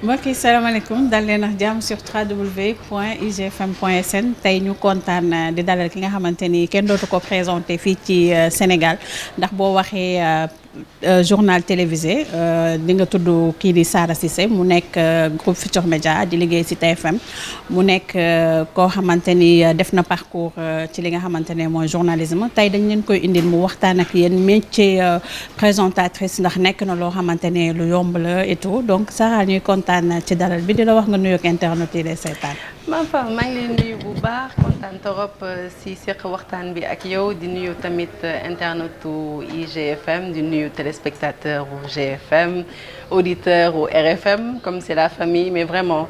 mbokk yi salaamaaleykum dal leen ak jàmm sur www.igfm.sn tey ñu kontaan di dalal ki nga xamante ni kenn dootu ko présenté fii ci Sénégal ndax boo waxee journal télévisé di nga tudd kii di Sara Cissé mu nekk groupe Futurs Médias di liggéey ci TFM mu nekk koo xamante ni def na parcours ci li nga xamante ne mooy journalisme tey dañ leen koy indil mu waxtaan ak yéen métier présentatrice ndax nekk na loo xamante ne lu yomb la et tout donc Sara ñuy kontaan ci dalal bi di la wax nga nuyoog internet yi lay seetaan. maa ngi leen nuyu bu baax kontaan torop si seq waxtaan bi ak yow di nuyu tamit internetu IGFM di nuyu téléspectateur u GFM auditeur u RFM comme c'est la famille mais vraiment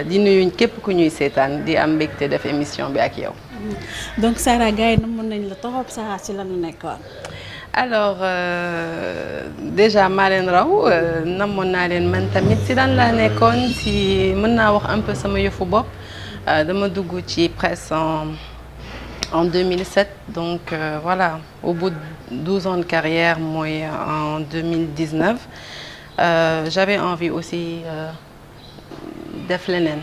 di nuyu képp ku ñuy seetaan di am mbégte def émission bi ak yow. donc Sara gars yi mën nañ la torop Sara ci la ñu nekkoon. alors déjà maa leen raw namoon naa leen man tamit si daan laa nekkoon si mën naa wax un peu sama yëfu bopp dama dugg ci presse en 2007 donc voilà au bout de 12 ans de carrière mooy en 2019 j'avais envie aussi def leneen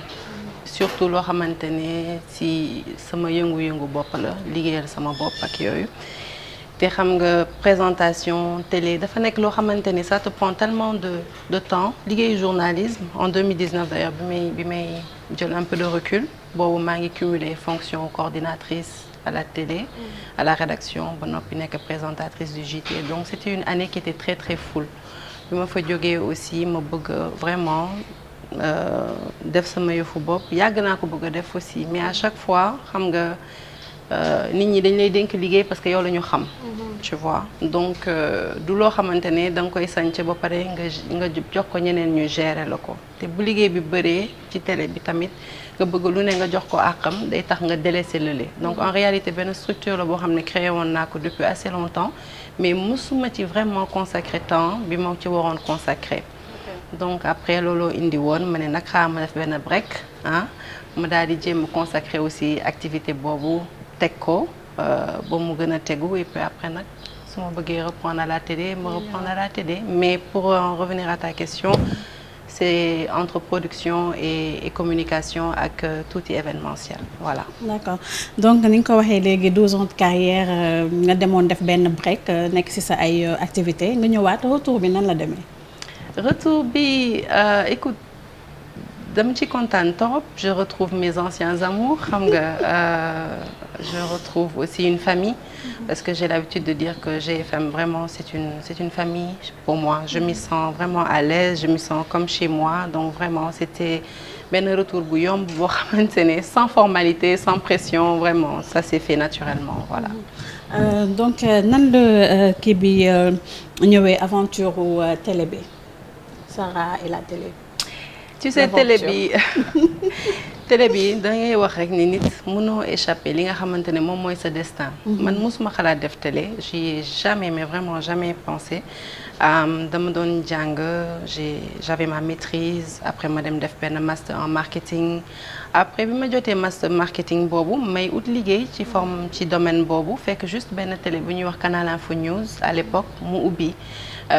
surtout loo xamante ne si sama yëngu-yëngu bopp la liggéeyal sama bopp ak yooyu. te xam nga présentation télé dafa nekk loo xamante ni ça te prend tellement de temps liggéeyu journalisme en 2019 d'ailleurs bi may jël un peu de recul boobu maa ngi cumuler fonction coordinatrice à la télé à la rédaction ba noppi nekk présentatrice du JT donc c'était une année qui était très très full bi ma fa jógee aussi ma bëgg vraiment def sama yëfu bopp yàgg naa ko bëgg a def aussi mais à chaque fois xam nga nit ñi dañ lay dénk liggéey parce que yow la ñu xam. tu vois donc du loo xamante ne da nga koy sànc ba pare nga jox ko ñeneen ñu gérer la ko te bu liggéey bi bëree ci télé bi tamit nga bëgg lu ne nga jox ko àqam day tax nga délaisser lële donc en réalité benn structure la boo xam ne créé woon naa ko depuis assez longtemps mais mosuma ci vraiment consacré temps bi ma ci waroon consacré. donc après looloo indi woon ma ne nag xaaral ma def benn break ah ma daal di jéem a consacré aussi activité boobu. teg ko ba mu gën a tegu et puis après nag su ma bëggee reprendre à la télé ma reprendre à la télé mais pour en revenir à ta question c'est entre production et communication ak tuuti événementiel voilà. d'accord donc ni nga ko waxee léegi 12 ans de carrière nga demoon def benn break nekk ci sa ay activités nga ñëwaat retour bi nan la demee. retour bi écoute. dama ci kontaan trop je retrouve mes anciens amours xam nga je retrouve aussi une famille parce que j'ai l'habitude de dire que GFM vraiment c'est une famille pour moi je m'y sens vraiment à l'aise je m'y sens comme chez moi donc vraiment c'était benn retour bu yomb boo xamante ne sans formalité sans pression vraiment ça s'est fait naturellement voilà. donc nan la kii bi ñëwee aventure u télé bi Sara et la télé. tu sais télé bi da ngay wax rek ni nit mënoo échapper li nga xamante ne moom mooy sa destin. man mosuma xalaat def télé j'y ai jamais mais vraiment jamais pensé dama doon jàng j'avais ma maîtrise après ma dem def benn master en marketing après bi ma jotee master marketing boobu may ut liggéey ci domaine boobu fekk juste benn télé bu ñuy wax Canal Info News à l'époque mu ubbi.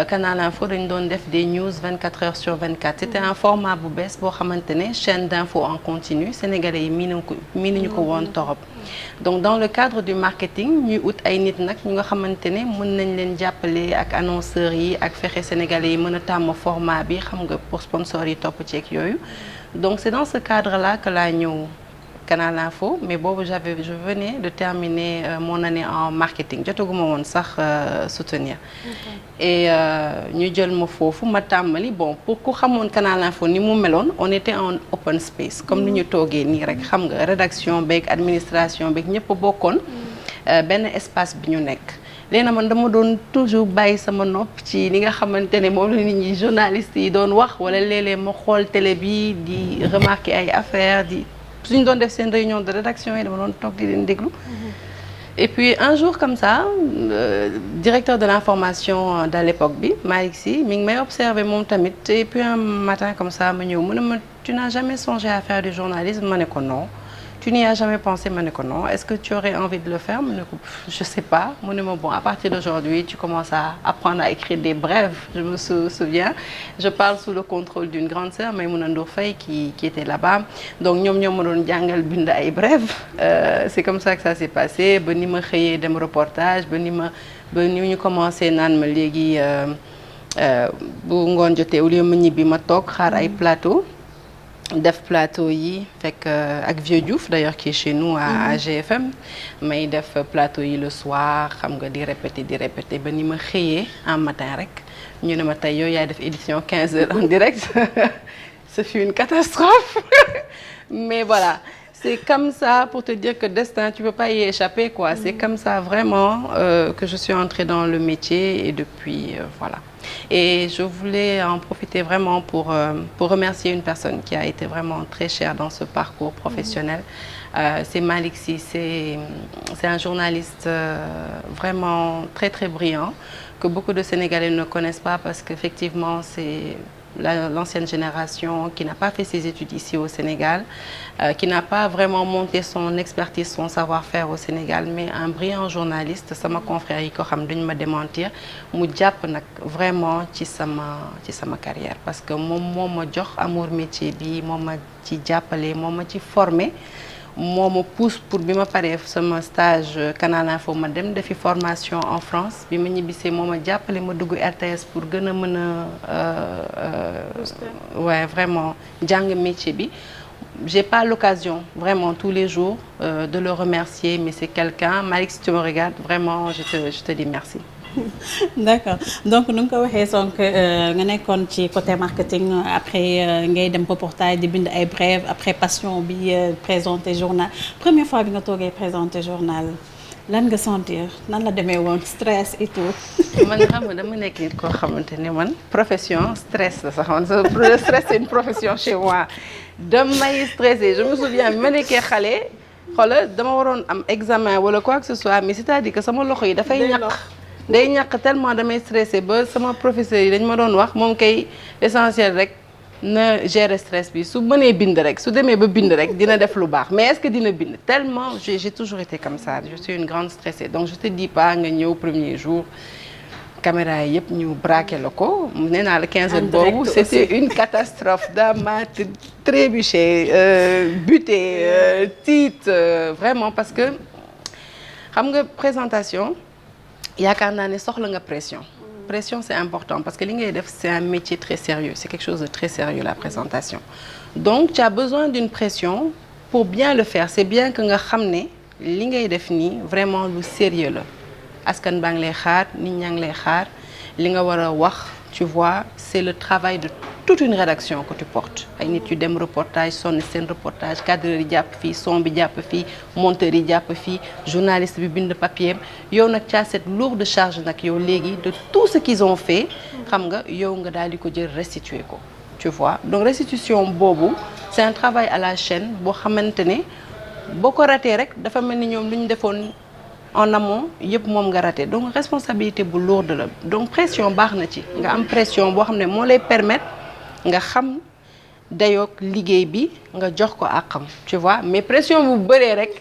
Canal Info dañu doon def des news 24 heures sur 24 c'était un format bu bees boo xamante ne chaîne d'info en continu sénégalais yi miinuñu ko woon torop donc dans le cadre du marketing ñuy ut ay nit nag ñu nga xamante ne mën nañ leen jàppale ak annonceurs yi ak fexe sénégalais yi mën a tàmm format bi xam nga pour sponsors yi topp ci ak yooyu donc c'est dans ce cadre-là que laa ñëw Canal Info mais boobu je venais de terminer mon année en marketing jotaguma woon sax soutenir et ñu jël ma foofu ma tàmmali bon pour ku xamoon Canal Info ni mu meloon on était en open space comme ni ñu toogee nii rek xam nga rédaction beeg administration beeg ñëpp bokkoon benn espace bi ñu nekk léegi nag man dama doon toujours bàyyi sama nopp ci li nga xamante ne moom la nit ñi journalistes yi doon wax wala léeg-léeg ma xool télé bi di remarquer ay affaires di suñu doon def seen réunion de rédaction yi dama doon toog di leen déglu et puis un jour comme ça directeur de l'information de l'époque bi Malick Sy mi ngi may observer moom tamit et puis un matin comme ça ma ñëw mu ne ma tu n'as jamais songé à faire du journalisme ma ne ko non tu n'y as jamais pensé? Ma ne ko non. Est-ce que tu aurais envie de le faire? Ma ne ko je sais pas. Mu ne ma bon, à partir d'aujourd'hui tu commences à apprendre à écrire des brèves. Je me souviens, je parle sous le contrôle d'une grande sœur, Maïmouna Ndour Faye, qui était là-bas. Donc ñoom ñoo ma doon jàngal bind ay brèves. C'est comme ça que ça s'est passé. Ba ni ma xëyee dem reportage, ba ni ñu commencé naan ma léegi bu ngoon jotee au lieu ma ñibbi ma toog xaar ay plateau. Def plateau yi fekk ak Vieux Diouf d'ailleurs qui est chez nous à GFM may def plateau yi le soir xam nga di répéter ba ni ma xëyee un matin rek ñu ne ma tey yow yaay def édition 15h en direct ce fut une catastrophe mais voilà c'est comme ça pour te dire que destin tu peux pas y échapper quoi c'est comme ça vraiment que je suis entrée dans le métier et depuis voilà. Et je voulais en profiter vraiment pour remercier une personne qui a été vraiment très chère dans ce parcours professionnel. C'est Malick Sy, c'est un journaliste vraiment très très brillant que beaucoup de Sénégalais ne connaissent pas parce qu'effectivement c'est l'ancienne génération qui n'a pas fait ses études ici au Sénégal, qui n'a pas vraiment monté son expertise, son savoir-faire au Sénégal, mais un brillant journaliste, sama confrère yi ko xam duñ ma démentir, mu jàpp nag vraiment ci sama carrière parce que moom moo ma jox amour métier bi, moo ma ci jàppale, moo ma ci formé. Moo ma pousse pour bi ma paree sama stage Canal Info ma dem defi formation en France bi ma ñibbisee moo ma jàppale ma dugg RTS pour gën a mën a ouais vraiment jàng métier bi. J'ai pas l'occasion vraiment tous les jours de le remercier mais c'est quelqu'un Malick si tu me regardes vraiment je te dis merci. D'accord donc nu nga ko waxee sonk nga nekkoon ci côté marketing après ngay dem reportage di bind ay brèves après passion bi présenter journal première fois bi nga toogee présenter journal lan nga sentir nan la demee woon stress et tout. man xam nga dama nekk nit koo xamante ne man profession stress la sax man le stress c'est une profession chez moi damay stressé je me souviens bi ma nekkee xale xoolal dama waroon am examen wala quoi que ce soit mais c'est-à-dire que sama loxo yi dafay ñaq. Day ñàkk tellement damay stressé ba sama professeur yi dañ ma doon wax moom kay l'essentiel rek na gérer stress bi su mënee bind rek su demee ba bind rek dina def lu baax mais est-ce que dina bind tellement j'ai toujours été comme ça je suis une grande stressée donc je te dis pas nga ñëw premier jour caméra yi yëpp ñu braqué la ko nee naa la 15 boobu c'était une catastrophe dama trébuché buté tiit vraiment parce que xam nga présentation yaakaar naa ne soxla nga pression c'est important parce que li ngay def c'est un métier très sérieux c'est quelque chose de très sérieux la présentation donc tu as besoin d'une pression pour bien le faire c'est bien que nga xam ne li ngay def nii vraiment lu sérieux la askan baa ngi lay xaar nit ñaa ngi lay xaar li nga war a wax tu vois c'est le travail de toute une rédaction que tu portes ay nit yu dem reportage sonn seen reportage cadreur yi jàpp fii son bi jàpp fii monteur yi jàpp fii journaliste bi bind papier yow nag tu as cette lourde charge nag yow léegi de tout ce qu'ils ont fait xam nga yow nga daal di ko jël restituer ko tu vois donc restitution boobu c'est un travail à la chaîne boo xamante ne boo ko ratee rek dafa mel ni ñoom lu ñu defoon en amont yëpp moom nga raté donc responsabilité bu lourde la donc pression baax na ci nga am pression boo xam ne moo lay permettre nga xam dayoog liggéey bi nga jox ko àqam tu vois mais pression bu bëree rek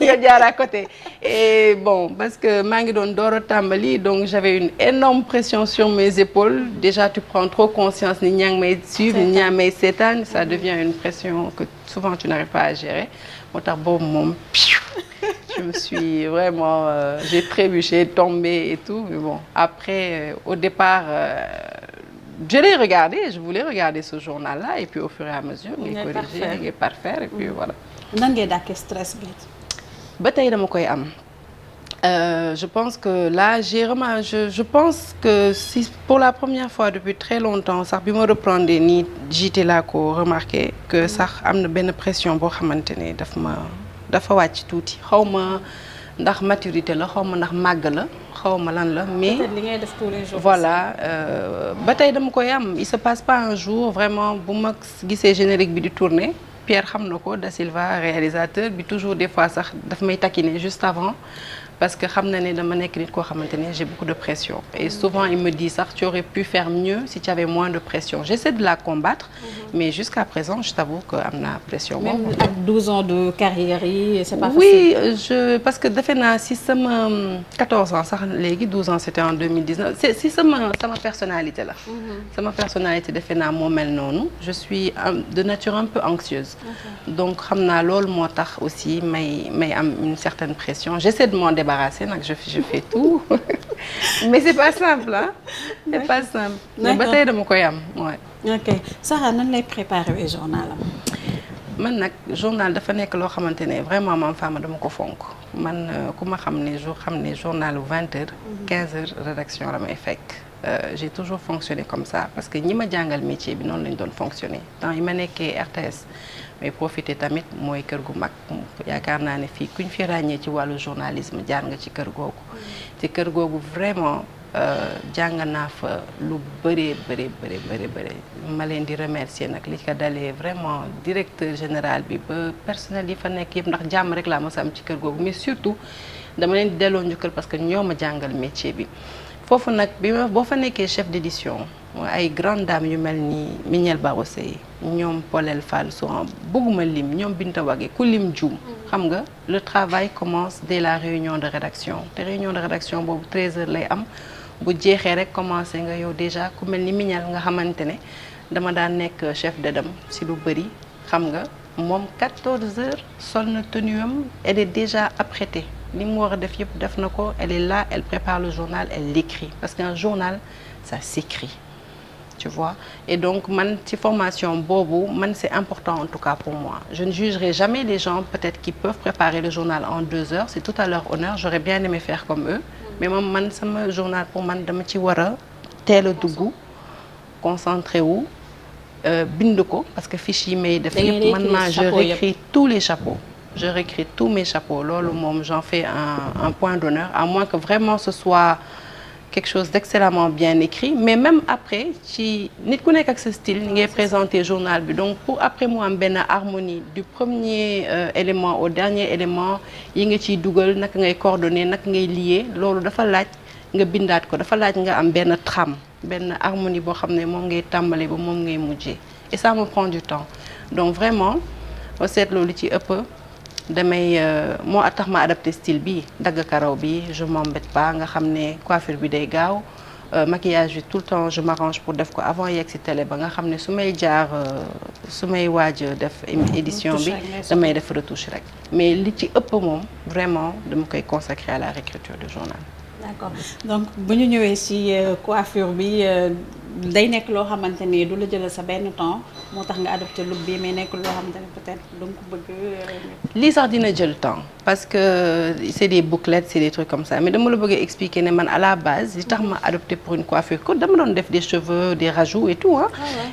nga jaar à côté et bon parce que maa ngi doon door a tàmbali donc j'avais une énorme pression sur mes épaules déjà tu prends trop conscience ni ñaa ngi may suivre ni ñaa may seetaan ça devient une pression que souvent tu n'arrives pas à gérer moo tax boobu moom je me suis vraiment j'ai trébuché tombé et tout mais bon après au départ je l'ai regardé je voulais regarder ce journal-là et puis au fur et à mesure ngay corriger ngay parfaire et puis voilà. nan ngay dàkkee stress bi. ba tey dama koy am je pense que là je pense que si pour la première fois depuis très longtemps sax bi ma reprendre nii jiite laa ko remarqué que sax am na benn pression boo xamante ne dafa wàcc tuuti xaw ma ndax maturité la xaw ma ndax màgg la xaw ma lan la mais li ngay def tous les jours voilà ba tey dama koy am il se passe pas un jour vraiment bu ma gisee générique bi di tourner Pierre xam na ko Da Silva réalisateur bi toujours des fois sax daf may taquiner juste avant parce que xam na ne dama nekk nit koo xamante ne j'ai beaucoup de pression et souvent il me dit sax tu aurais pu faire mieux si tu avais moins de pression. J'essaie de la combattre mais jusqu'à présent je t'avoue que am naa pression. Même ak 12 ans de carrière yi c'est pas oui, facile. parce que defe naa si sama 14 ans sax léegi 12 ans c'était en 2019 si sama personnalité la. sama personnalité defe naa moo mel noonu. Je suis de nature un peu anxieuse. Donc xam naa loolu moo tax aussi may am une certaine pression. J'essaie de m'en débarrasser nag je fais tout mais c'est pas simple ah. C'est pas simple. mais ba tey dama koy am ouais. ok Sarah nan lay préparer journal am. man nag journal dafa nekk loo xamante ne vraiment Mame Fama dama ko fonk man ku ma xam ne journal 20h 15h rédaction la may fekk. J'ai toujours fonctionné comme ça parce que ñi ma jàngal métier bi noonu lañ doon fonctionner temps yi ma nekkee RTS mais profité tamit mooy kër gu mag yaakaar naa ne fii kuñ fi ràññee ci wàllu journalisme jaar nga ci kër googu te kër googu vraiment jàng naa fa lu bëree bëri ma leen di remercier nag li ko dalee vraiment directeur général bi ba personnel yi fa nekk yëpp ndax jàmm rek laa mës a am ci kër googu mais surtout dama leen di delloo njukkal parce que ñoo ma jàngal métier bi. foofu nag boo fa nekkee chef d'édition ay grandes dames yu mel ni Mignel Barosé ñoom Paulel Fall Souran bëgguma lim ñoom Binta Wagé ku lim juum xam nga le travail commence dès la réunion de rédaction te réunion de rédaction boobu 13h lay am bu jeexee rek commencé nga yow déjà ku mel ni Mignel nga xamante ne dama daan nekk chef d'edam si lu bëri xam nga moom 14h sol na tenue am elle est déjà apprêtée li mu war a def yëpp def na ko elle est là elle prépare le journal elle l'écrit parce qu'un journal ça s'écrit tu vois et donc man ci formation boobu man c'est important en tout cas pour moi je ne jugerai jamais les gens peut-être qui peuvent préparer le journal en 2 heures c'est tout à leur honneur j'aurais bien aimé faire comme eux mais moom man sama journal pour man dama ci war a teel a dugg concentré wu bind ko parce que fiche yi may def yëpp man je réécris tous les chapeaux je réécris tous mes chapeaux loolu moom j'en fais un point d'honneur à moins que vraiment ce soit quelque chose d'excellemment bien écrit mais même après ci nit ku nekk ak sa style ni ngay présenter journal bi donc pour après mu am benn harmonie du premier élément au dernier élément yi nga ciy dugal naka ngay coordonner naka ngay lier loolu dafa laaj nga bindaat ko dafa laaj nga am benn trame benn harmonie boo xam ne moom ngay tàmbale ba moom ngay mujjee et ça me prend du temps donc vraiment boo seetloo li ci ëpp damay moo tax ma adapté style bi dagg karaw bi je m'embête pas nga xam ne coiffure bi day gaaw maquillage bi tout le temps je m'arrange pour def ko avant yegg ci télé ba nga xam ne su may jaar su may waaj def édition bi damay def retouche rek mais li ci ëpp moom vraiment dama koy consacrer à la réécriture du journal. D'accord donc bu ñu ñëwee ci coiffure bi day nekk loo xamante ni du la jëlal sa benn temps moo tax nga adopté look bi mais nekk loo xamante ni peut-être du nga ko bëgg. lii sax dina jël temps parce que c'est des bouclettes c'est des trucs comme ça mais dama la bëgg a expliquer ne man à la base li tax ma adopté pour une coiffure ko dama doon def des cheveux des rajouts et tout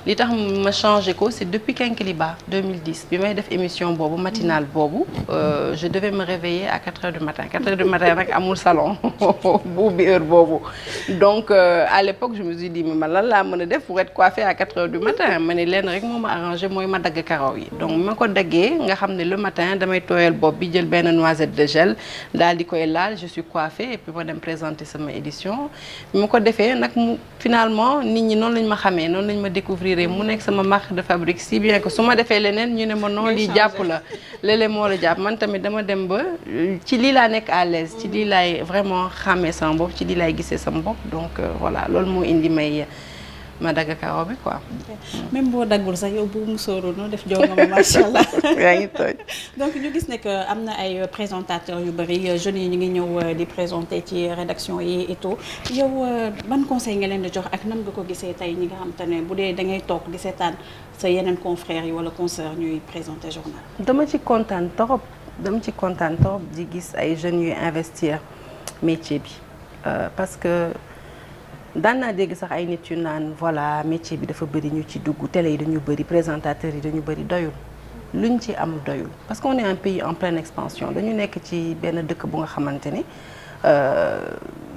li tax ma changé ko c'est depuis Kinkeliba 2010 bi may def émission boobu matinale boobu je devais me réveiller à 4h du matin 4h du matin nag amul salon bu ubbi heure boobu donc à l'époque je me suis dit mais man lan laa mën a def pour être coiffée à 4h du matin ma ne leen rek moo ma arrangé mooy ma dagg karaw yi donc ma ko daggee nga xam ne le matin damay tooyal bopp bi jël benn noisette de gel daal di koy laal je suis coiffée et puis ma dem présenter sama édition bi ma ko defee nag mu finalement nit ñi noonu lañ ma xamee noonu lañ ma découvrir mu nekk sama marque de fabrique si bien que su ma defee leneen ñu ne ma non lii jàpp la léeg-léeg moo la jàpp man tamit dama dem ba ci lii laa nekk à l'aise ci lii laay vraiment xàmmee sama bopp ci lii laay gisee sama bopp donc voilà loolu moo indi may ma dagg karaw bi quoi. même boo daggul sax yow bu musóoru no def jonga ma macha allah. yaa ngi tooñ. donc ñu gis ne que am na ay présentateurs yu bari jeunes yi ñu ngi ñëw di présenter ci rédaction yi et tout yow ban conseil nga leen di jox ak nan nga ko gisee tey ñi nga xam te ne bu dee da ngay toog di seetaan sa yeneen confrères yi wala consoeurs ñuy présenter journal. dama ci kontaan trop di gis ay jeunes yuy investir métier bi parce que. daan naa dégg sax ay nit yu naan voilà métier bi dafa bëri ñu ci dugg télé yi dañu bëri présentateurs yi dañu bëri doyul luñ ci am doyul parce qu'on est un pays en pleine expansion dañu nekk ci benn dëkk bu nga xamante ni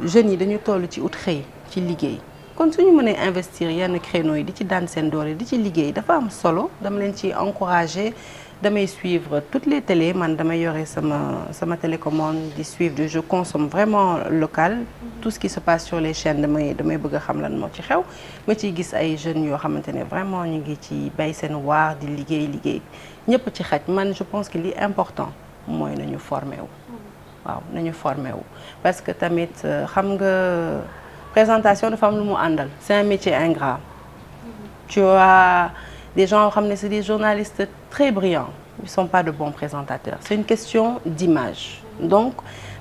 jeunes yi dañu toll ci ut xëy ci liggéey kon suñu mënee investir yenn créneaux yi di ci daan seen doole di ci liggéey dafa am solo dama leen ci encourager damay suivre toutes les télés man damay yore sama télécommande di suivre je consomme vraiment local tout ce qui se passe sur les chaînes damay bëgg a xam lan moo ci xew ma ciy gis ay jeunes yoo xamante ne vraiment ñu ngi ci bay seen waar di liggéey ñëpp ci xaj man je pense que li important mooy nañu formé wu waaw nañu formé wu parce que tamit xam nga présentation dafa am lu mu àndal c'est un métier ingrat tu as des gens yoo xam ne c'est des journalistes très brillants ils sont pas de bons présentateurs c'est une question d'image donc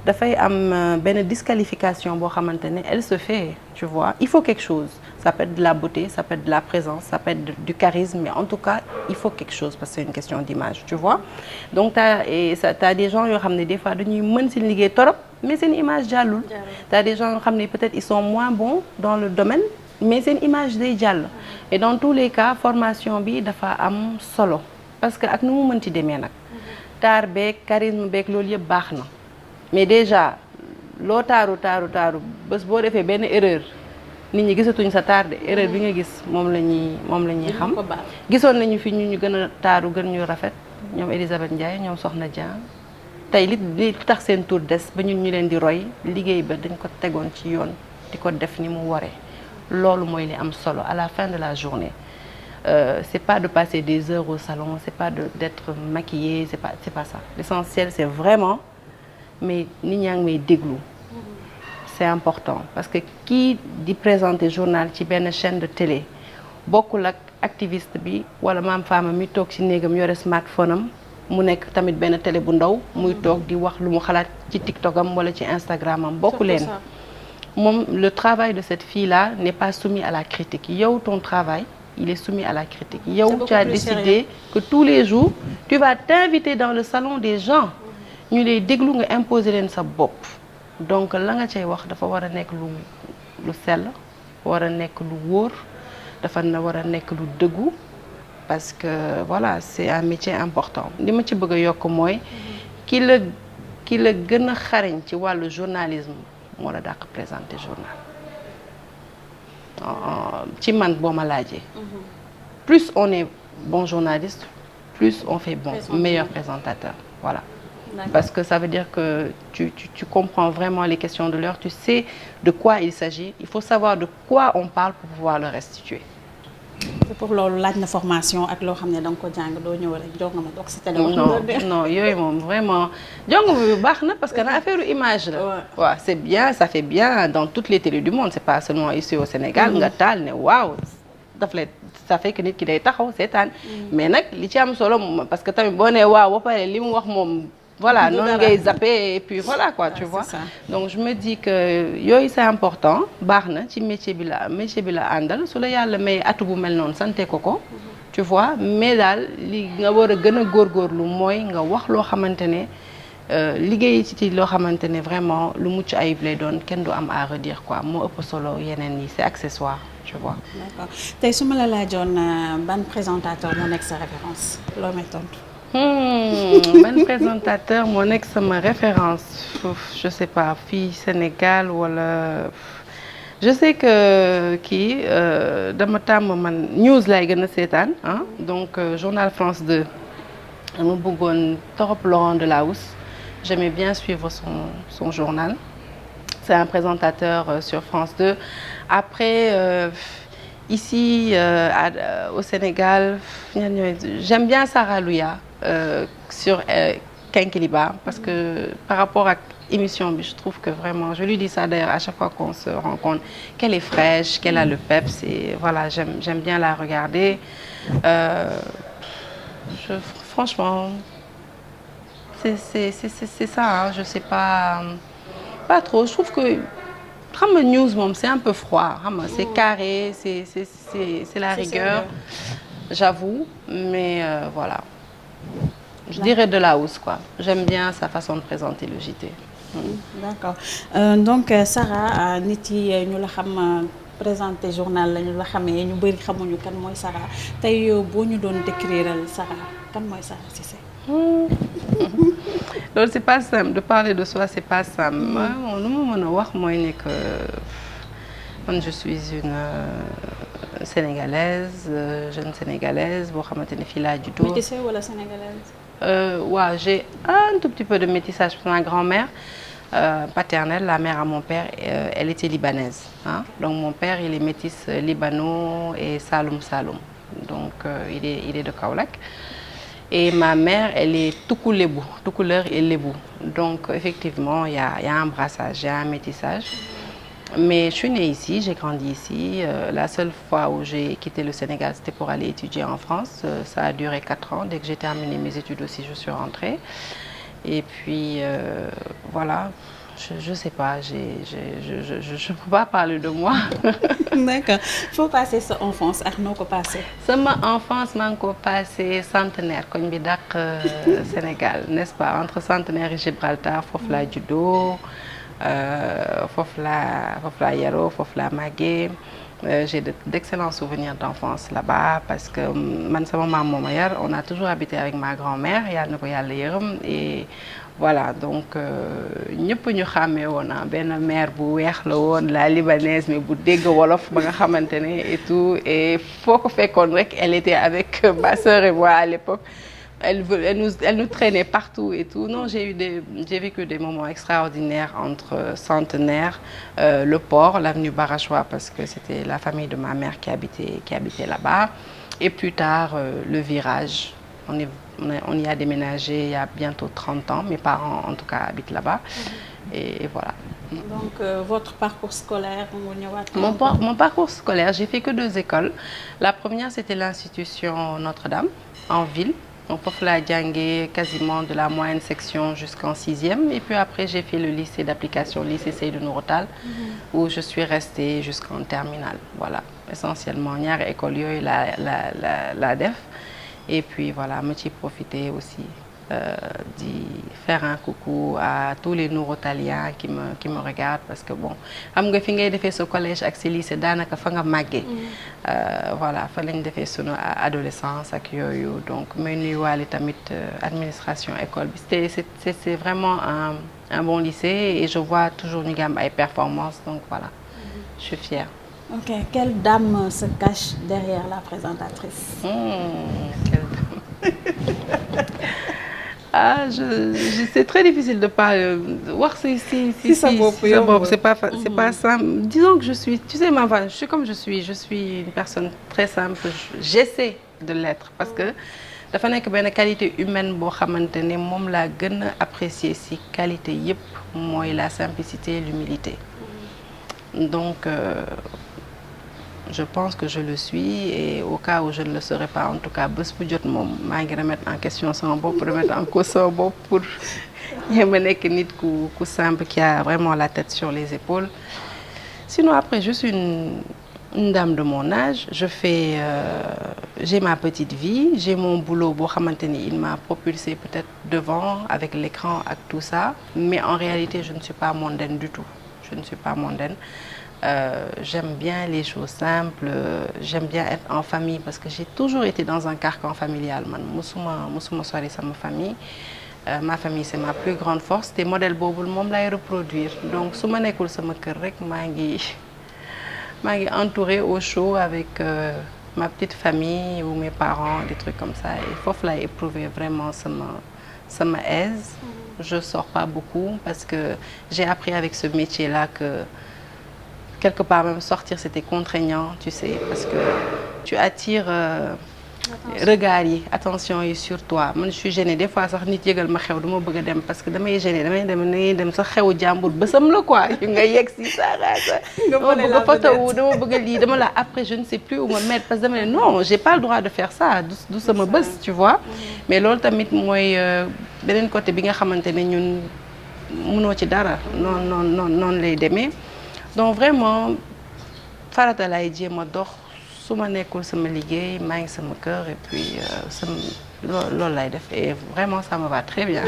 dafay am benn disqualification boo xamante ne elle se fait tu vois il faut quelque chose ça peut être de la beauté ça peut être de la présence ça peut être du charisme mais en tout cas il faut quelque chose parce que c'est une question d'image tu vois donc t'as des gens yoo xam ne des fois dañuy mën seen liggéey torop mais seen image jàllul t'as des gens yoo xam ne peut-être ils sont moins bons dans le domaine mais seen image day jàll et dans tous les cas formation bi dafa am solo parce que ak nu mu mën ci demee nag taar beeg charisme beeg loolu yëpp baax na mais déjà loo taaru bés boo defee benn erreur nit ñi gisatuñ sa taar de erreur bi nga gis moom la ñuy xam gisoon nañu fi ñu gën a taaru gën ñu rafet ñoom Elisabeth Ndiaye ñoom Soxna Dieng tey li tax seen tour des ba ñun ñu leen di roy liggéey ba dañ ko tegoon ci yoon di ko def ni mu waree loolu mooy li am solo à la fin de la journée c'est pas de passer des heures au salon c'est pas d'être maquillée c'est pas ça l'essentiel c'est vraiment mais nit ñaa ngi may déglu c'est important parce que kii di présenter journal ci benn chaîne de télé bokkul ak activiste bi wala maam Fama mi toog ci néegam yore smartphone am mu nekk tamit benn télé bu ndaw muy toog di wax lu mu xalaat ci TikTok am wala ci Instagram am bokku leen moom le travail de cette fille-là n'est pas soumis à la critique yow ton travail il est soumis à la critique yow tu as décidé que tous les jours tu vas t'inviter dans le salon des gens ñu lay déglu nga imposer leen sa bopp donc la nga cay wax dafa war a nekk lu sell war a nekk lu wóor dafa war a nekk lu dëggu parce que voilà c'est un métier important li ma ci bëgg a yokk mooy ki la gën a xarañ ci wàllu journalisme moo la dàq présenter journal ci man boo ma laajee plus on est bon journaliste plus on fait meilleur présentateur voilà parce que ça veut dire que tu comprends vraiment les questions de l'heure tu sais de quoi il s'agit il faut savoir de quoi on parle pour pouvoir le restituer pour loolu laaj na formation ak loo xam ne da nga ko jàng doo ñëw rek jox nga ma doog si téléphone. non yooyu moom vraiment jàng bi baax na parce que na affaire image la. waaw c'est bien ça fait bien dans toutes les télés du monde c'est pas seulement ici au Sénégal. nga taal ne waaw daf lay ça fait que nit ki day taxaw seetaan. mais nag li ci am solo moom parce que tamit boo nee waaw ba pare li mu wax moom. voilà noonu ngay zapper et puis voilà quoi tu vois donc je me dis que yooyu c'est important baax na ci métier bi la àndal su la yàlla may atu bu mel noonu sante ko tu vois mais daal li nga war a gën a góorgóorlu mooy nga wax loo xamante ne liggéey ci loo xamante ne vraiment lu mucc ayib lay doon kenn du am à redire quoi moo ëpp solo yeneen yi c'est accessoire tu vois. D'accord tey su ma la laajoon ban présentateur moo nekk sa référence loo may tontu. ban présentateur moo nekk sama référence je sais pas fii Sénégal wala je sais que kii dama tàmm man news lay gën a seetaan donc journal France 2 dama bëggoon trop Laurent Delahousse j'aimais bien suivre son journal c'est un présentateur sur France 2 après ici au Sénégal j'aime bien Sarah Louya sur Kinkeliba parce que par rapport à émission bi je trouve que vraiment je lui dis ça d'ailleurs à chaque fois qu'on se rencontre qu'elle est fraîche qu'elle a le peps et voilà j'aime bien la regarder franchement c'est ça je sais pas trop je trouve que xam nga news moom c'est un peu froid xam nga c'est carré c'est la rigueur j'avoue mais voilà je dirais Delahousse quoi j'aime bien sa façon de présenter le JT. D'accord donc Sarah nit yi ñu la xam présenter journal la ñu la xamee ñu bari xamuñu kan mooy Sarah tey boo ñu doon décriral Sarah kan mooy Sarah Cissé. loolu c'est pas simple de parler de soi c'est pas simple nu mu mën a wax mooy ne que man je suis une sénégalaise jeune sénégalaise boo xamante ne fii laa juddoo. métissée wala sénégalaise. Waaw j'ai un tout petit peu de métissage pour ma grand-mère paternelle, la mère à mon père, elle était libanaise, hein. Donc mon père il est métis libano et Saloum Saloum, donc il est de Kaolack. Et ma mère, elle est Tukulébou, Tukuleur et Lébou. Donc, effectivement, il y a un brassage, il y a un métissage. Mais je suis née ici, j'ai grandi ici. La seule fois où j'ai quitté le Sénégal, c'était pour aller étudier en France. Ça a duré 4 ans. Dès que j'ai terminé mes études aussi, je suis rentrée. Et puis, voilà. Je sais pas, je peux pas parler de moi. D'accord. Foo passé sa enfance ak noo ko passé. Sama enfance maa ngi ko passé Centenaire koñ bi dàq Sénégal, n'est-ce pas, entre Centenaire et Gibraltar foofu laa juddoo, foofu laa yaroo, foofu laa màggee. J'ai d'excellents souvenirs d'enfance là-bas parce que man sama maam moo ma yar, on a toujours habité avec ma grand-mère, yàlla na ko yàlla yërëm. Et voilà, donc ñëpp ñu xàmmee woon benn mère bu weex la woon, la libanaise mais bu dégg wolof ba nga xamante ne et tout, et foo ko fekkoon rek elle était avec ma sœur et moi à l'époque. Elle nous traînait partout et tout. Non, j'ai vécu des moments extraordinaires entre Centenaire, le port, l'avenue Barachois, parce que c'était la famille de ma mère qui habitait là-bas. Et plus tard, le virage. On y a déménagé il y a bientôt 30 ans. Mes parents, en tout cas, habitent là-bas. Et voilà. Donc, votre parcours scolaire, mon parcours scolaire, j'ai fait que 2 écoles. La première, c'était l'institution Notre-Dame, en ville. Donc, foofu laa jàngee quasiment de la moyenne section jusqu'en 6e. Et puis après, j'ai fait le lycée d'application, lycée Seydou Nourou Tall, où je suis restée jusqu'en terminale. Voilà, essentiellement ñaari école yooyu la def. Et puis voilà, ma ciy profité aussi d'y faire un coucou à tous les Nourotaliens qui me regardent, parce que bon, xam nga fi ngay defee sa collège ak sa lycée daanaka fa nga màggee. Voilà, fa lañ defee sunu adolescence ak yooyu. Donc may nuyuwaale tamit administration école bi. C'est vraiment un bon lycée et je vois toujours ñu ngi am ay performances, donc voilà, je suis fière. Ok, quelle dame se cache derrière la présentatrice? Quelle dame? Ah, c'est très difficile de parler. Voir si ça c'est pas simple. Disons que je suis, tu sais, je suis comme je suis une personne très simple. J'essaie de l'être parce que dafa nekk benn qualité humaine boo xamante ne moom laa gën a apprécier si qualité yépp mooy la simplicité et l'humilité. Donc je pense que je le suis, et au cas où je ne le serais pas, en tout cas bés bu jot moom maa ngi remettre en question sama bopp, remettre en cause sama bopp pour yéem a nekk nit ku simple qui a vraiment la tête sur les épaules. Sinon après je suis une dame de mon âge, j'ai ma petite vie, j'ai mon boulot boo xamante ni il m'a propulsé peut-être devant avec l'écran ak tout ça, mais en réalité je ne suis pas mondaine du tout. Je ne suis pas mondaine. J'aime bien les choses simples, j'aime bien être en famille parce que j'ai toujours été dans un carcan familial. Man musuma sori sama famille. Ma famille c'est ma plus grande force, te modèle boobu moom lay reproduire. Donc su ma nekkul sama kër rek maa ngi entourée au chaud avec ma petite famille ou mes parents, des trucs comme ça. Et foofu lay éprouver vraiment sama aise. Je sors pas beaucoup parce que j'ai appris avec ce métier-là que quelque part même sortir c'était contraignant, tu sais, parce que tu attires regard yi, attention yi sur toi. Man je suis gênée des fois sax nit yëgal ma xew duma bëgg a dem parce que damay dem sax xewu jàmbur bësam la quoi, yu nga yegg si saaraasa dama bëgg photo dama bëgg lii dama la, après je ne sais plus où me mettre parce que dama ne non, j'ai pas le droit de faire ça du sama bës, tu vois. Mais loolu tamit mooy beneen côté bi nga xamante ne ñun mënoo ci dara, noonu lay demee. Donc vraiment farata lay jéem a dox su ma nekkul sama liggéey maa ngi sama kër, et puis loolu lay def, et vraiment ça me va très bien.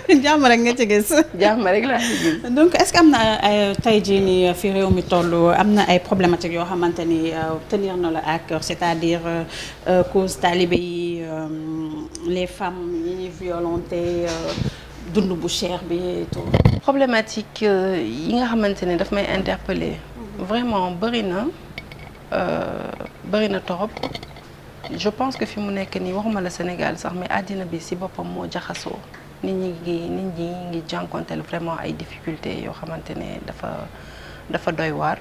jàmm rek nga ci gis. jàmm rek laa ci gis. Donc est-ce que am na ay tey jii nii fi réew mi toll am na ay problématiques yoo xamante ni tenir na la à cœur, c'est-à-dire cause talibé yi, les femmes yi ñuy violenté, dund bu cher bi et tout. Problématique yi nga xamante ne daf may interpeller vraiment bëri na torop. Je pense que fi mu nekk nii waxuma la Sénégal sax mais àddina bi ci boppam moo jaxasoo nit ñi ngi jànkonteel vraiment ay difficultés yoo xamante ne dafa doy waar.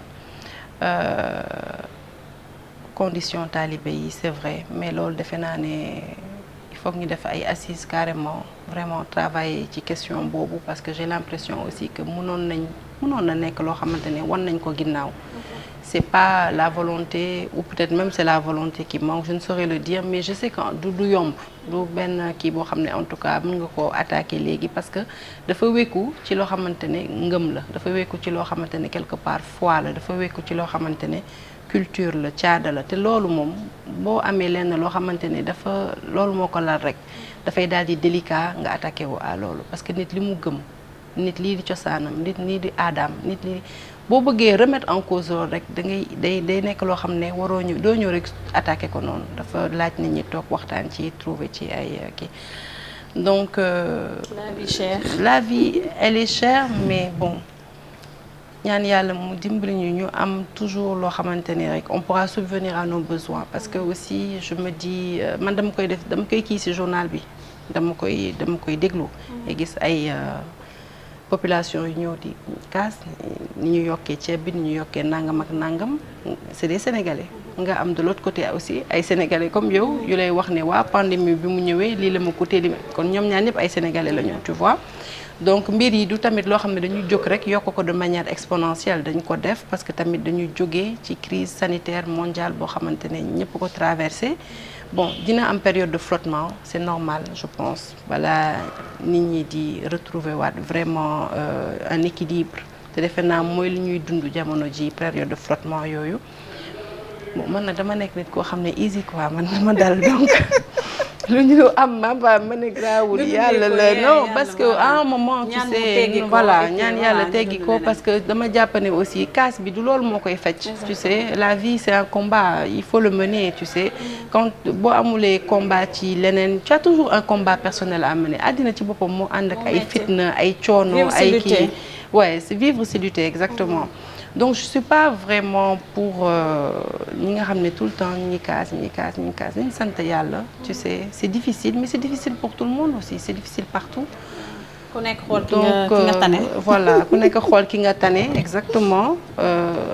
Condition talibé yi c'est vrai mais loolu defe naa ne il faut que ñu def ay assises carrément vraiment travailler ci question boobu parce que j'ai l'impression aussi que mënoon na nekk loo xamante ne wan nañ ko ginnaaw. C'est pas la volonté ou peut-être même c'est la volonté qui manque, je ne saurais le dire, mais je sais que du yomb du benn kii boo xam ne en tout cas mën nga koo attaquer léegi parce que dafa wékku ci loo xamante ne ngëm la, dafa wékku ci loo xamante ne quelque part foi la, dafa wékku ci loo xamante ne culture la, caada la te loolu moom boo amee lenn loo xamante ne loolu moo ko lal rek dafay daal di délicat nga attaqué wu à loolu parce que nit li mu gëm nit lii di cosaanam nit lii di aadaam nit li boo bëggee remettre en cause loolu rek day nekk loo xam ne doo ñëw rek attaqué ko noonu dafa laaj nit ñi toog waxtaan ci trouver ci ay kii donc la vie chère. La vie elle est chère mais bon ñaan yàlla mu dimbali ñu am toujours loo xamante ni rek on pourra subvenir à nos besoins parce que aussi je me dis man dama koy kii ci journal bi dama koy déglu et gis ay population yu ñëw di kaas ni ñu yokkee ceeb bi ni ñu yokkee nangam ak nangam c'est des Sénégalais nga am de l'autre côté aussi ay Sénégalais comme yow yu lay wax ne waa pandémie bi mu ñëwee lii la ma coûté li kon ñoom ñaar ñëpp ay Sénégalais la ñu tu vois donc mbir yi du tamit loo xam ne dañuy jóg rek yokk ko de manière exponentielle dañ ko def parce que tamit dañuy jógee ci crise sanitaire mondiale boo xamante ne ñëpp ko traversé bon dina am période de flottement c'est normal je pense voilà nit ñi di retrouver waat vraiment un équilibre te defe naa mooy li ñuy dund jamono ji période de flottement yooyu bon man nag dama nekk nit koo xam ne easy quoi man dama dal donc lu ñu am ma ba ma ne grawul yàlla la non parce que à un moment tu sais voilà ñaan yàlla teggi ko parce que dama jàpp ne aussi casse bi du loolu moo koy faj tu sais la vie c'est un combat il faut le mener tu sais quand boo amulee combat ci leneen tu as toujours un combat personnel à mener àddina ci boppam moo ànd ak ay fitna ay coono ay kii ouais c'est vivre c'est lutter exactement donc je suis pas vraiment pour ñi nga xam ne tout le temps ñi kaas nañ sant yàlla tu sais c'est difficile mais c'est difficile pour tout le monde aussi c'est difficile partout ku nekk xool ki nga tane voilà ku nekk xool ki nga tane exactement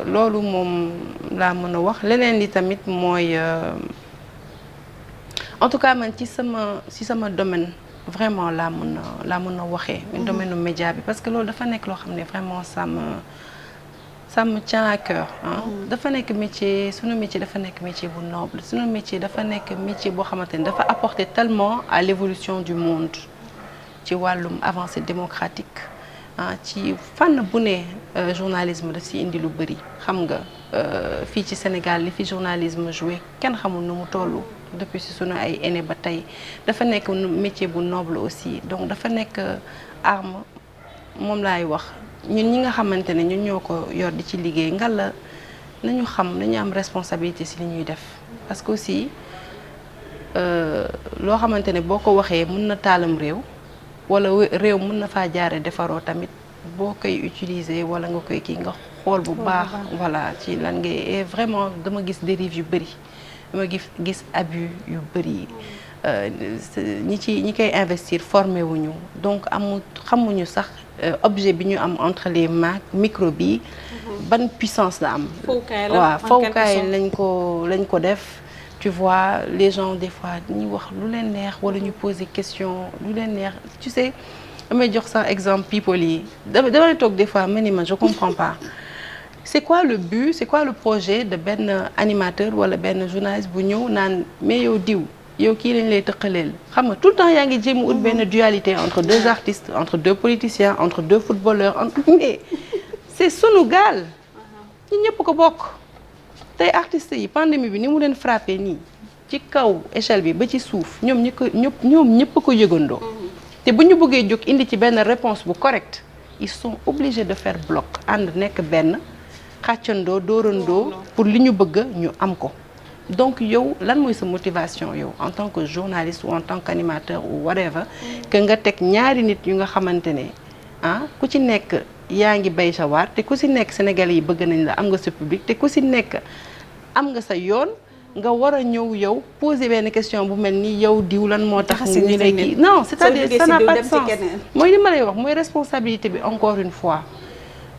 loolu moom laa mën a wax leneen li tamit mooy en tout cas man ci sama domaine vraiment laa mën a waxee domaine média bi parce que loolu dafa nekk loo xam ne vraiment ça me tient à cœur dafa nekk métier sunu métier dafa nekk métier bu noble sunu métier dafa nekk métier boo xamante ni dafa apporter tellement à l'évolution du monde ci wàllum avancée démocratique ci fànn bu ne journalisme daf si indi lu bëri xam nga fii ci Sénégal li fi journalisme joué kenn xamul nu mu tollu depuis si sunu ay aînés ba tey dafa nekk métier bu noble aussi donc dafa nekk arme moom laay wax ñun ñi nga xamante ne ñun ñoo ko yor di ci liggéey ngalla nañu am responsabilité ci li ñuy def parce que aussi loo xamante ne boo ko waxee mën na taalam réew wala réew mën na faa jaare defaroo tamit boo koy utiliser wala nga koy kii nga xool bu baax voilà ci lan ngay et vraiment dama gis dérive yu bëri dama gis abus yu bëri ñi koy investir formé wuñu donc xamuñu sax objet bi ñu am entre les mains micro bi ban puissance la am waaw fawkaay lañ ko def tu vois les gens des fois ñuy wax lu leen neex wala ñu poser question lu leen neex tu sais damay jox sax exemple people yi damay toog des fois ma ni man je comprends pas c'est quoi le but c'est quoi le projet de benn animateur wala benn journaliste bu ñëw naan mais yow kii lañ lay tëqaleel xam nga tout le temps yaa ngi jéem ut benn dualité entre deux artistes entre deux politiciens entre deux footballeurs mais c'est sunu gaal ñi ñëpp ko bokk tey artistes yi pandémie bi ni mu leen frappé nii ci kaw échelle bi ba ci suuf ñoom ñëpp ko yëgandoo te bu ñu bëggee jóg indi ci benn réponse bu correcte ils sont obligés de faire bloc ànd nekk benn xàccandoo dóorandoo pour li ñu bëgg ñu am ko donc yow lan mooy sa motivation yow en tant que journaliste ou en tant qu'animateur ou whatever que nga teg ñaari nit yu nga xamante ne ku ci nekk yaa ngi bay sa waar te ku si nekk Sénégalais yi bëgg nañ la am nga sa public te ku si nekk am nga sa yoon nga war a ñëw yow poser benn question bu mel ni yow diw lan moo tax ñu lay kii non c'est-à-dire ça n'a pas de sens mooy li ma lay wax mooy responsabilité bi encore une fois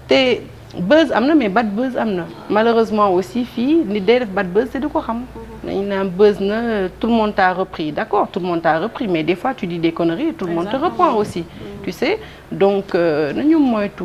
te buzz am na mais bad buzz am na malheureusement aussi fii nit day def bad buzz te du ko xam dañu naan buzz na tout le monde t'a repris d'accord tout le monde t'a repris mais des fois tu dis des conneries et tout le monde te reprend aussi tu sais donc nañu moytu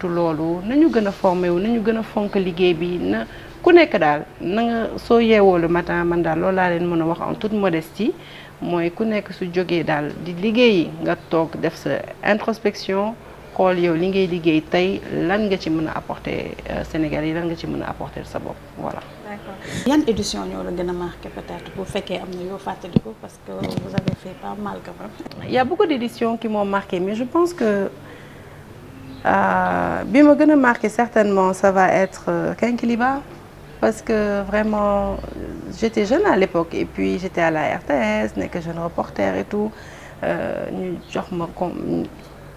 loolu nañu gën a formé wu nañu gën a fonk liggéey bi na ku nekk daal na nga soo yeewoo le matin man daal loolu laa leen mën a wax en toute modestie mooy ku nekk su jógee daal di liggéeyi nga toog def sa introspection xool yow li ngay liggéey tey lan nga ci mën a apporter Sénégal yi lan nga ci mën a apporter sa bopp voilà. D'accord. Yan édition ñoo la gën a marqué peut-être bu fekkee am na yoo fàttaliku parce que vous avez fait pas mal quand même. Il y a beaucoup d'éditions qui m'ont marqué mais je pense que bi ma gën a marqué certainement ça va être Kinkeliba parce que vraiment j'étais jeune à l'époque et puis j'étais à la RTS nekk jeune reporter et tout ñu jox ma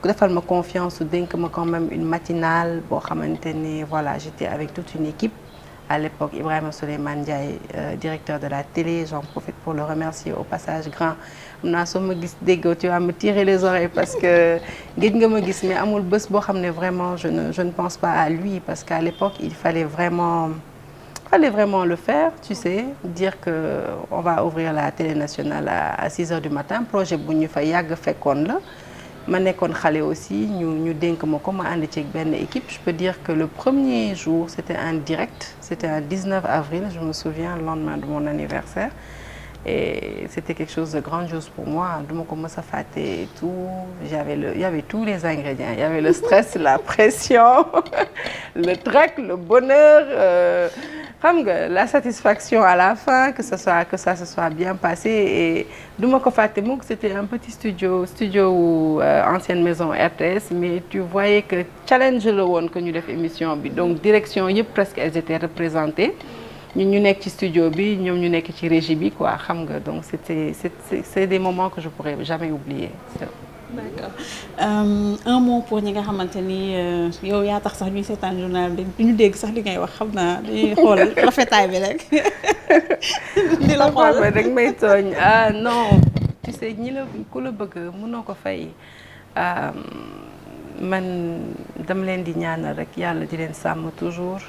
defal ma confiance su dénk ma quand même une matinale boo xamante ni voilà j'étais avec toute une équipe à l'époque Ibrahima Souleymane Ndiaye directeur de la télé j'en profite pour le remercier au passage grand am naa soo ma gis déggoo tu vas me tirer les oreilles parce que géej nga ma gis mais amul bés boo xam ne vraiment je ne pense pas à lui parce qu'à l'époque il fallait vraiment le faire tu sais dire que on va ouvrir la télé nationale à 6 heures du matin projet bu ñu fa yàgg fekkoon la ma nekkoon xale aussi ñu dénk ma ko ma ànd ci benn équipe je peux dire que le premier jour c'était un direct c'était un 19 avril je me souviens le lendemain de mon anniversaire et c'était quelque chose de grandiose pour moi duma ko mës a fàtte et tout il y avait tous les ingrédients il y avait le stress la pression le trac le bonheur xam nga la satisfaction à la fin que ça se soit bien passé et duma ko fàtte mukk c'était un petit studio wu ancienne maison RTS mais tu voyais que challenge la woon que ñu def émission bi donc direction yëpp presque elles étaient représentées ñun ñu nekk ci studio bi ñoom ñu nekk ci régie bi quoi xam nga donc c'est des moments que je pourrais jamais oublier. D'accord un mot pour ñi nga xamante ni yow yaa tax sax ñuy seetaan journal bi ñu dégg sax li ngay wax xam naa dañuy xool rafetaay bi rek. di la xool rek may tooñ ah non tu sais ñi la ku la bëgg mënoo ko fay man dama leen di ñaanal rek yàlla di leen sàmm toujours.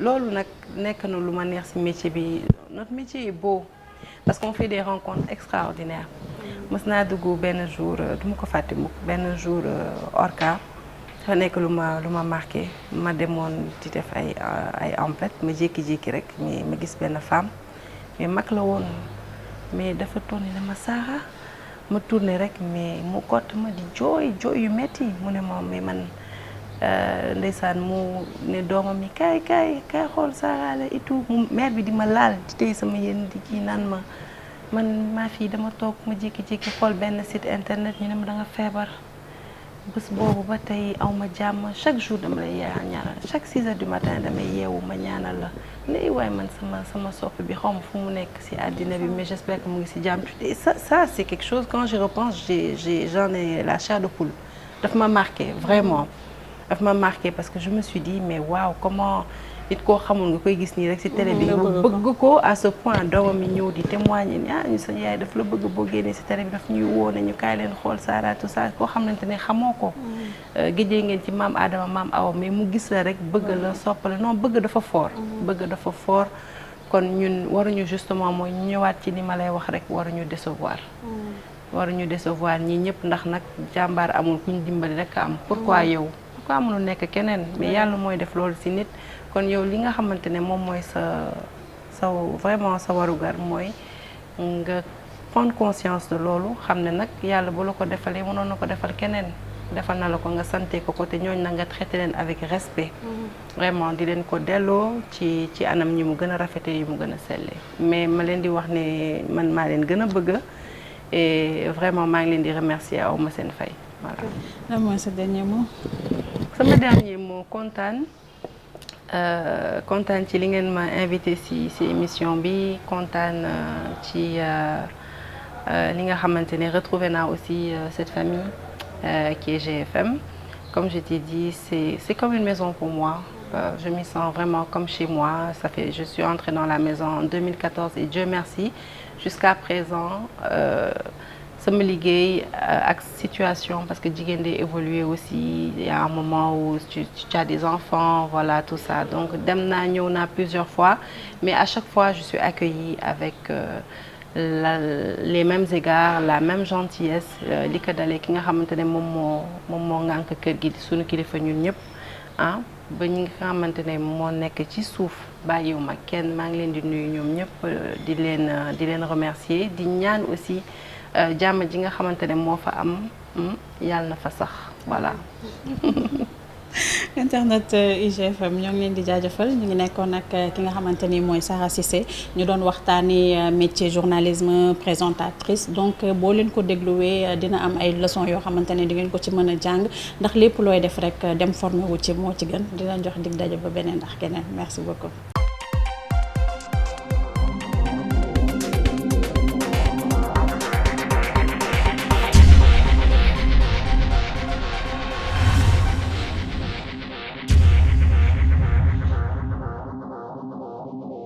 loolu nag nekk na lu ma neex ci métier bi notre métier est beau parce qu'on fait des rencontres extraordinaires mës naa dugg benn jour du ma ko fàtte mukk benn jour Orca dafa nekk lu ma marqué ma demoon di def ay emplettes ma jékki-jékki rek mais ma gis benn femme mais mag la woon mais dafa tourné dama Sara ma tourné rek mais mu kott ma di jooy yu metti mu ne ma mais man ndeysaan mu ne doomam mi kaay xool Sara la et tout mu mère bi di ma laal di tey sama yéen di kii naan ma man maa fii dama toog ma jékki-jékki xool benn site internet ñu ne ma da nga feebar bés boobu ba tey aw ma jàmm chaque jour dama lay ñaanal chaque 6 heures du matin damay yeewu ma ñaanal la léegi waaye man sama sopp bi xaw ma fu mu nekk ci àddina bi mais j'espère que mu ngi ci jàmm et ça c'est quelque chose quand je repense j'en ai la chair de poule daf ma marqué vraiment daf ma marqué parce que je me suis dit mais waaw comment nit koo xamul nga koy gis nii rek ci télé bi bëgg ko à ce point doomam mi ñëw di témoigner ni ñu sa yaay daf la bëgg boo génnee ci télé bi daf ñuy woo ne ñu kaay leen xool Sara tout ça koo xamante ne xamoo ko géejee ngeen ci maam Adama maam Awa mais mu gis la rek bëgg la soppale non bëgg dafa fort bëgg dafa fort kon ñun waruñu justement mooy ñëwaat ci li ma lay wax rek waruñu décevoir ñii ñëpp ndax nag jàmbaar amul kuñ dimbali rek am pourquoi yow pourquoi mënu nekk keneen mais yàlla mooy def loolu ci nit kon yow li nga xamante ne moom mooy sa vraiment sa warugar mooy nga prendre conscience de loolu xam ne nag yàlla bu la ko defalee mënoon na ko defal keneen defal na la ko nga sante ko te ñooñ na nga traité leen avec respect vraiment di leen ko delloo ci anam ñi mu gën a rafete yi mu gën a selle mais ma leen di wax ne man maa leen gën a bëgg et vraiment maa ngi leen di remercier aw ma seen fay voilà. lan mooy sa dernier mot. sama dernier mot kontaan ci li ngeen ma invité ci émission bi kontaan ci li nga xamante ne retrouvé naa aussi cette famille qui est GFM. Comme je t'ai dit, c'est comme une maison pour moi. Je m'y sens vraiment comme chez moi. Je suis entrée dans la maison en 2014 et Dieu merci, jusqu'à présent, sama liggéey ak situation parce que jigéen day évoluer aussi. Il y a un moment où tu as des enfants, voilà tout ça. Donc dem naa ñëw naa plusieurs fois, mais à chaque fois je suis accueillie avec les mêmes égards, la même gentillesse. Li ko dalee ki nga xamante ne moom moo ngànk kër gi di sunu kilifa ñun ñëpp ah ba ñi nga xamante ne moo nekk ci suuf bàyyiwuma kenn, maa ngi leen di nuyu ñoom ñëpp di leen remercier di ñaan aussi jàmm ji nga xamante ne moo fa am yàlla na fa sax voilà. internet IGFM ñoo ngi leen di jaajëfal ñu ngi nekkoon ak ki nga xamante ni mooy Sara Cissé ñu doon waxtaani métier journalisme présentatrice donc boo leen ko dégluwee dina am ay leçons yoo xamante ne di ngeen ko ci mën a jàng ndax lépp looy def rek dem formé wu ci moo ci gën dina jox dig daje ba beneen ndax keneen merci beaucoup.